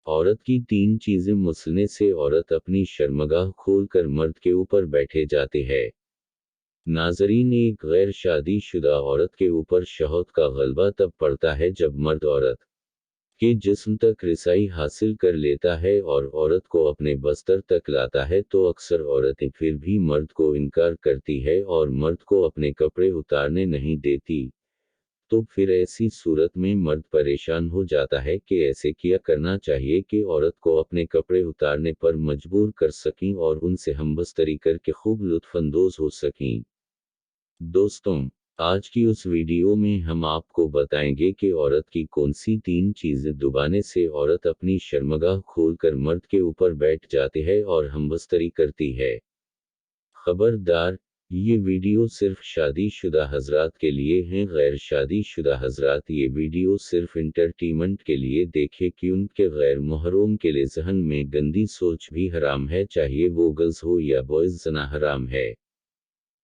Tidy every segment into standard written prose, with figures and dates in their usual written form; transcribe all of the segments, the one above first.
औरत की 3 चीजें मुसलने से औरत अपनी शर्मगाह खोलकर मर्द के ऊपर बैठे जाते हैं। नाज़रीन, एक गैर शादीशुदा औरत के ऊपर शहवत का गलबा तब पड़ता है जब मर्द औरत के जिस्म तक रसाई हासिल कर लेता है और औरत को अपने बस्तर तक लाता है, तो अक्सर औरतें फिर भी मर्द को इनकार करती है और मर्द को अपने कपड़े उतारने नहीं देती। तो फिर ऐसी सूरत में मर्द परेशान हो जाता है कि ऐसे क्या करना चाहिए कि औरत को अपने कपड़े उतारने पर मजबूर कर सकें और उनसे हमबस्तरी करके खूब लुत्फानंदोज हो सकें। दोस्तों, आज की उस वीडियो में हम आपको बताएंगे कि औरत की कौन सी 3 चीजें दबाने से औरत अपनी शर्मगाह खोलकर मर्द के ऊपर बैठ जाती है और हमबस्तरी करती है। खबरदार, ये वीडियो सिर्फ शादीशुदा हजरात के लिए हैं। गैर शादीशुदा हजरात ये वीडियो सिर्फ इंटरटेनमेंट के लिए देखें, क्योंकि गैर मुहर्रम के लिए जहन में गंदी सोच भी हराम है, चाहे वो गर्ल्स हो या बॉयज, जना हराम है।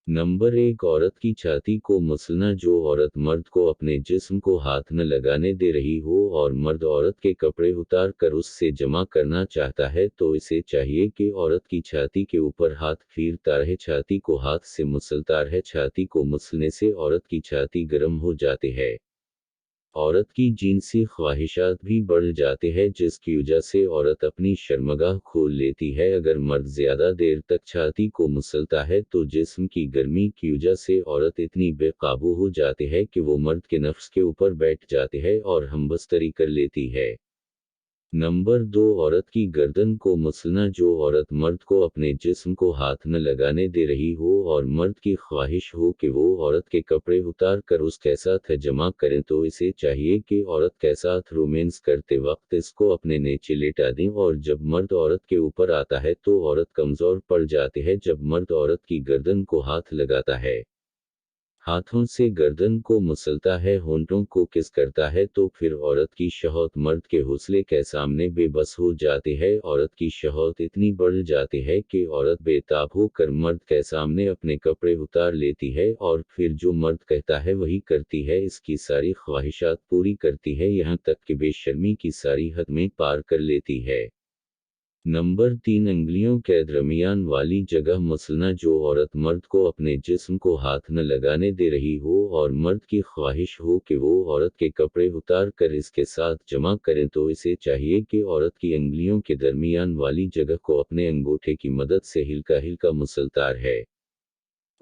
नंबर 1, औरत की छाती को मसलना। जो औरत मर्द को अपने जिस्म को हाथ न लगाने दे रही हो और मर्द औरत के कपड़े उतार कर उससे जमा करना चाहता है, तो इसे चाहिए कि औरत की छाती के ऊपर हाथ फेरता रहे, छाती को हाथ से मसलता रहे। छाती को मसलने से औरत की छाती गर्म हो जाती है। औरत की जिनसी ख्वाहिशात भी बढ़ जाते हैं, जिसकी वजह से औरत अपनी शर्मगाह खोल लेती है। अगर मर्द ज्यादा देर तक छाती को मसलता है तो जिस्म की गर्मी की वजह से औरत इतनी बेकाबू हो जाती है कि वो मर्द के नफ्स के ऊपर बैठ जाती है और हमबस्तरी कर लेती है। नंबर 2, औरत की गर्दन को मसलना। जो औरत मर्द को अपने जिस्म को हाथ न लगाने दे रही हो और मर्द की ख्वाहिश हो कि वो औरत के कपड़े उतार कर उसके साथ जमा करें, तो इसे चाहिए कि औरत के साथ रोमांस करते वक्त इसको अपने नीचे लेटा दें। और जब मर्द औरत के ऊपर आता है तो औरत कमजोर पड़ जाती है। जब मर्द औरत की गर्दन को हाथ लगाता है, हाथों से गर्दन को मसलता है, होंठों को किस करता है, तो फिर औरत की शहवत मर्द के हुस्ले के सामने बेबस हो जाती है। औरत की शहवत इतनी बढ़ जाती है कि औरत बेताब होकर मर्द के सामने अपने कपड़े उतार लेती है और फिर जो मर्द कहता है वही करती है। इसकी सारी ख्वाहिशात पूरी करती है, यहाँ तक कि बेशर्मी की सारी हद में पार कर लेती है। नंबर 3, अंगुलियों के दरमियान वाली जगह मसलना। जो औरत मर्द को अपने जिस्म को हाथ न लगाने दे रही हो और मर्द की ख्वाहिश हो कि वो औरत के कपड़े उतार कर इसके साथ जमा करें, तो इसे चाहिए कि औरत की अंगुलियों के दरमियान वाली जगह को अपने अंगूठे की मदद से हिल्का हिल्का मसलता है।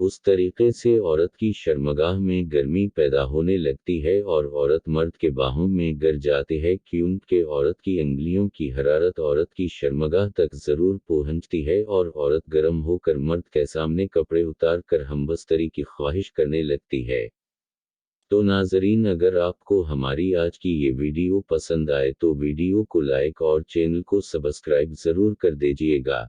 उस तरीके से औरत की शर्मगाह में गर्मी पैदा होने लगती है और औरत मर्द के बाहों में गिर जाती है, क्योंकि औरत की अंगुलियों की हरारत औरत की शर्मगाह तक जरूर पहुंचती है और औरत गर्म होकर मर्द के सामने कपड़े उतार कर हमबस्तरी की ख्वाहिश करने लगती है। तो नाजरीन, अगर आपको हमारी आज की ये वीडियो पसंद आए तो वीडियो को लाइक और चैनल को सब्सक्राइब जरूर कर दीजिएगा।